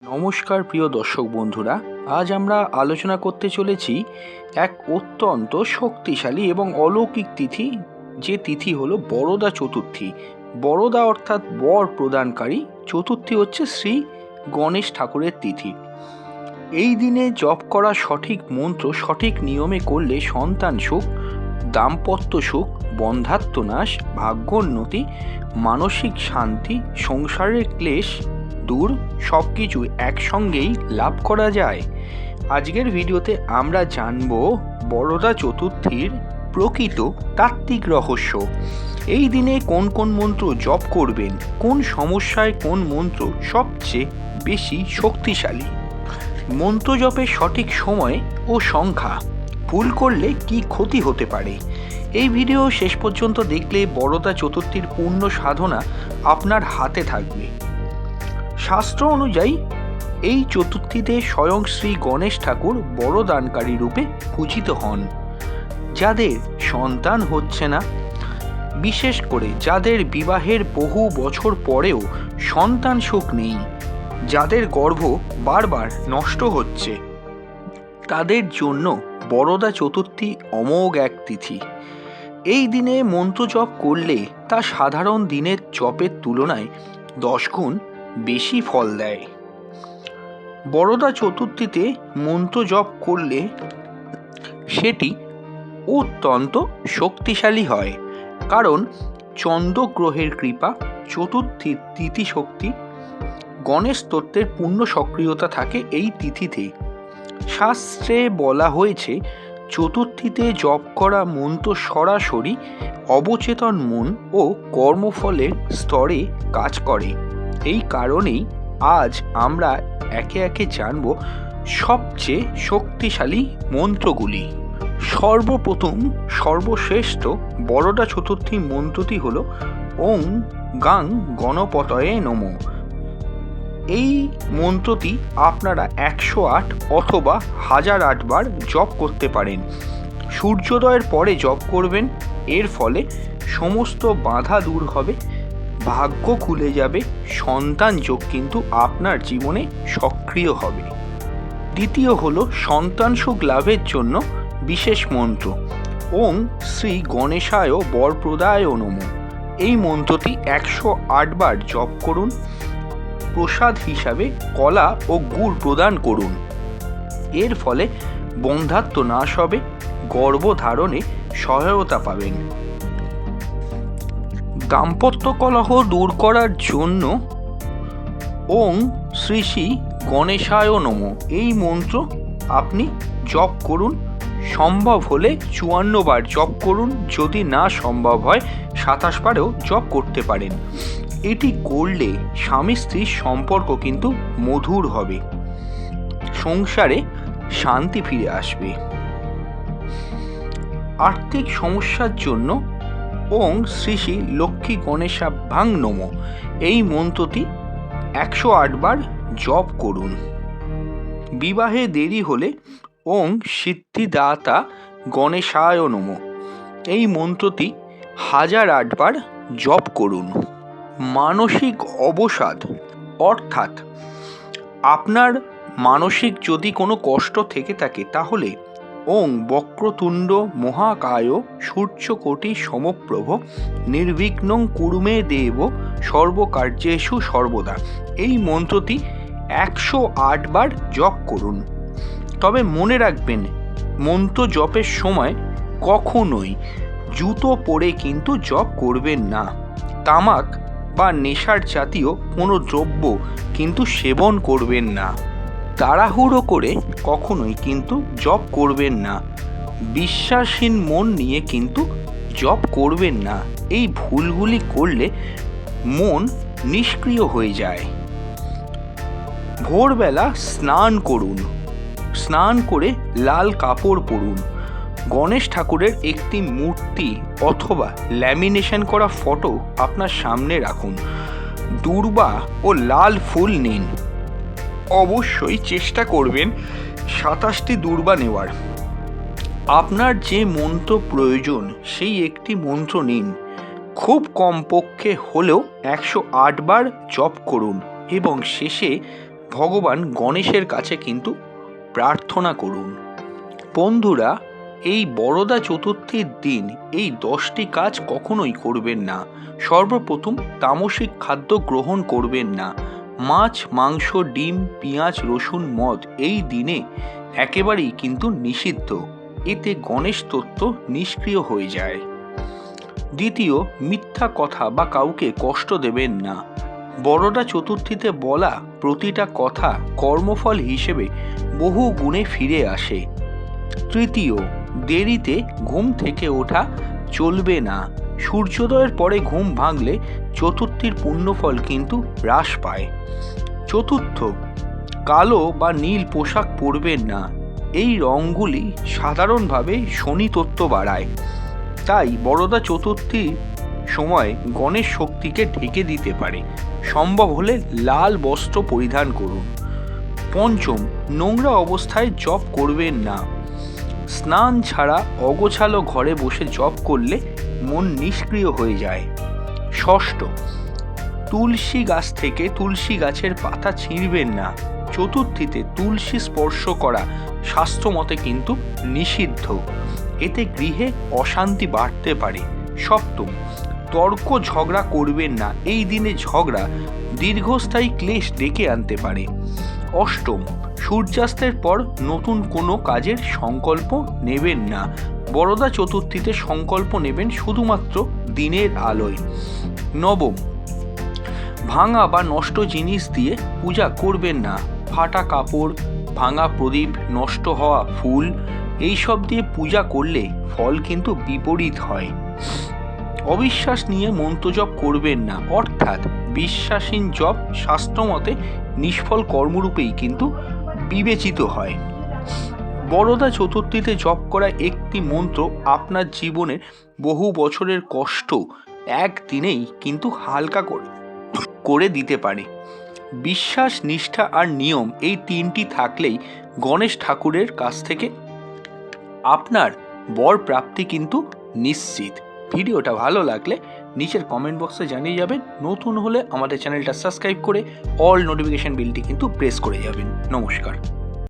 নমস্কার প্রিয় দর্শক বন্ধুরা, আজ আমরা আলোচনা করতে চলেছি এক অত্যন্ত শক্তিশালী এবং অলৌকিক তিথি, যে তিথি হলো বরদা চতুর্থী। বরদা অর্থাৎ বর প্রদানকারী, চতুর্থী হচ্ছে শ্রী গণেশ ঠাকুরের তিথি। এই দিনে জপ করা সঠিক মন্ত্র সঠিক নিয়মে করলে সন্তান সুখ, দাম্পত্য সুখ, বন্ধাত্ম নাশ, ভাগ্যোন্নতি, মানসিক শান্তি, সংসারের ক্লেশ দূর সবকিছু একসঙ্গেই লাভ করা যায়। আজকের ভিডিওতে আমরা জানব বরদা চতুর্থীর প্রকৃত তাত্ত্বিক রহস্য। এই দিনে কোন কোন মন্ত্র জপ করবেন, কোন সমস্যায় কোন মন্ত্র সবচেয়ে বেশি শক্তিশালী, মন্ত্র জপের সঠিক সময় ও সংখ্যা, ভুল করলে কি ক্ষতি হতে পারে। এই ভিডিও শেষ পর্যন্ত দেখলে বরদা চতুর্থীর পূর্ণ সাধনা আপনার হাতে থাকবে। শাস্ত্র অনুযায়ী এই চতুর্থীতে স্বয়ং শ্রী গণেশ ঠাকুর বরদানকারী রূপে পূজিত হন। যাদের সন্তান হচ্ছে না, বিশেষ করে যাদের বিবাহের বহু বছর পরেও সন্তান সুখ নেই, যাদের গর্ভ বারবার নষ্ট হচ্ছে, তাদের জন্য বরদা চতুর্থী অমোঘ এক তিথি। এই দিনে মন্ত্র জপ করলে তা সাধারণ দিনের জপের তুলনায় 10 গুণ বেশি ফল দেয়। বরদা চতুর্থীতে মন্ত্র জপ করলে সেটি অত্যন্ত শক্তিশালী হয়, কারণ চন্দ্রগ্রহের কৃপা, চতুর্থীর তিথি শক্তি, গণেশ স্তোত্রের পূর্ণ সক্রিয়তা থাকে এই তিথিতে। শাস্ত্রে বলা হয়েছে চতুর্থীতে জপ করা মন্ত্র সরাসরি অবচেতন মন ও কর্মফলের স্তরে কাজ করে। এই কারণেই আজ আমরা একে একে জানব সবচেয়ে শক্তিশালী মন্ত্রগুলি। সর্বপ্রথম সর্বশ্রেষ্ঠ বরদা চতুর্থী মন্ত্রটি হল ওং গাং গণপতয়ে নমঃ। এই মন্ত্রটি আপনারা 108 অথবা 1008 বার জপ করতে পারেন। সূর্যোদয়ের পরে জপ করবেন। এর ফলে সমস্ত বাধা দূর হবে, ভাগ্য খুলে যাবে, সন্তান যোগ কিন্তু আপনার জীবনে সক্রিয় হবে। দ্বিতীয় হলো সন্তান সুখ লাভের জন্য বিশেষ মন্ত্র ওং শ্রী গণেশায় বরপ্রদায় নমঃ। এই মন্ত্রটি 108 বার জপ করুন। প্রসাদ হিসাবে কলা ও গুড় প্রদান করুন। এর ফলে বন্ধাত্ম নাশ হবে, গর্ভধারণে সহায়তা পাবেন। দাম্পত্য কলহ দূর করার জন্য ওং শ্রী শ্রী গণেশায় নমঃ এই মন্ত্র আপনি জপ করুন। সম্ভব হলে 54 বার জপ করুন, যদি না সম্ভব হয় 27 বারেও জপ করতে পারেন। এটি করলে স্বামী স্ত্রীর সম্পর্ক কিন্তু মধুর হবে, সংসারে শান্তি ফিরে আসবে। আর্থিক সমস্যার জন্য ওং শ্রী শ্রী লক্ষ্মী গণেশাভ্যাং নমঃ এই মন্ত্রটি 108 বার জপ করুন। বিবাহে দেরি হলে ওং সিদ্ধিদাতা গণেশায় নমঃ এই মন্ত্রটি 1008 বার জপ করুন। মানসিক অবসাদ অর্থাৎ আপনার মানসিক যদি কোনো কষ্ট থেকে থাকে, তাহলে ওং বক্রতুণ্ড মহাকায় সূর্যকোটি সমপ্রভ নির্বিঘ্নং কুরুমে দেব সর্বকার্যেষু সর্বদা এই মন্ত্রটি 108 বার জপ করুন। তবে মনে রাখবেন, মন্ত্র জপের সময় কখনোই জুতো পরে কিন্তু জপ করবেন না। তামাক বা নেশার জাতীয় কোনো দ্রব্য কিন্তু সেবন করবেন না। তাড়াহুড়ো করে কখনোই কিন্তু জপ করবেন না। বিশ্বাসহীন মন নিয়ে কিন্তু জপ করবেন না। এই ভুলগুলি করলে মন নিষ্ক্রিয় হয়ে যায়। ভোরবেলা স্নান করুন। স্নান করে লাল কাপড় পরুন। গণেশ ঠাকুরের একটি মূর্তি অথবা ল্যামিনেশন করা ফটো আপনার সামনে রাখুন। দূর্বা ও লাল ফুল নিন। অবশ্যই চেষ্টা করবেন 27টি দূর্বা নেওয়ার। আপনার যে মন্ত্র প্রয়োজন সেই একটি মন্ত্র নিন। খুব কমপক্ষে হলেও 108 বার জপ করুন এবং শেষে ভগবান গণেশের কাছে কিন্তু প্রার্থনা করুন। বন্ধুরা, এই বরদা চতুর্থীর দিন এই 10টি কাজ কখনোই করবেন না। সর্বপ্রথম তামসিক খাদ্য গ্রহণ করবেন না। মাছ, মাংস, ডিম, পেঁয়াজ, রসুন, মদ এই দিনে একেবারেই কিন্তু নিষিদ্ধ। এতে গণেশ তত্ত্ব নিষ্ক্রিয় হয়ে যায়। দ্বিতীয়, মিথ্যা কথা বা কাউকে কষ্ট দেবেন না। বরদা চতুর্থীতে বলা প্রতিটা কথা কর্মফল হিসেবে বহু গুণে ফিরে আসে। তৃতীয়, দেরিতে ঘুম থেকে ওঠা চলবে না। সূর্যোদয়ের পরে ঘুম ভাঙলে চতুর্থীর পুণ্যফল কিন্তু হ্রাস পায়। চতুর্থ, কালো বা নীল পোশাক পরবেন না। এই রঙগুলি সাধারণভাবে শনি তত্ত্ব বাড়ায়। তাই বরদা চতুর্থীর সময় গণেশ শক্তিকে ঢেকে দিতে পারে। সম্ভব হলে লাল বস্ত্র পরিধান করুন। পঞ্চম, নোংরা অবস্থায় জপ করবেন না। স্নান ছাড়া অগোছালো ঘরে বসে জপ করলে মন নিষ্ক্রিয় হয়ে যায়। ষষ্ঠ, তুলসী গাছ থেকে তুলসী গাছের পাতা ছিঁড়বেন না। চতুর্থীতে তুলসী স্পর্শ করা শাস্ত্রমতে কিন্তু নিষিদ্ধ। এতে গৃহে অশান্তি বাড়তে পারে। সপ্তম, তর্ক ঝগড়া করবেন না। এই দিনে ঝগড়া দীর্ঘস্থায়ী ক্লেশ ডেকে আনতে পারে। অষ্টম, সূর্যাস্তের পর নতুন কোনো কাজের সংকল্প নেবেন না। বরদা চতুর্থীতে সংকল্প নেবেন শুধুমাত্র দিনের আলোয়। নবম, ভাঙা বা নষ্ট জিনিস দিয়ে পূজা করবেন না। ফাটা কাপড়, ভাঙা প্রদীপ, নষ্ট হওয়া ফুল এইসব দিয়ে পূজা করলে ফল কিন্তু বিপরীত হয়। অবিশ্বাস নিয়ে মন্ত্রজপ করবেন না, অর্থাৎ বিশ্বাসহীন জপ শাস্ত্রমতে নিষ্ফল কর্মরূপেই কিন্তু বিবেচিত হয়। বরদা চতুর্থীতে জপ করা একটি মন্ত্র আপনার জীবনের বহু বছরের কষ্ট একদিনেই কিন্তু হালকা করে দিতে পারে। বিশ্বাস, নিষ্ঠা আর নিয়ম এই তিনটি থাকলেই গণেশ ঠাকুরের কাছ থেকে আপনার বর প্রাপ্তি কিন্তু নিশ্চিত। ভিডিওটা ভালো লাগলে নিচের কমেন্ট বক্সে জানিয়ে যাবেন। নতুন হলে আমাদের চ্যানেলটা সাবস্ক্রাইব করে অল নোটিফিকেশন বেলটি কিন্তু প্রেস করে যাবেন। নমস্কার।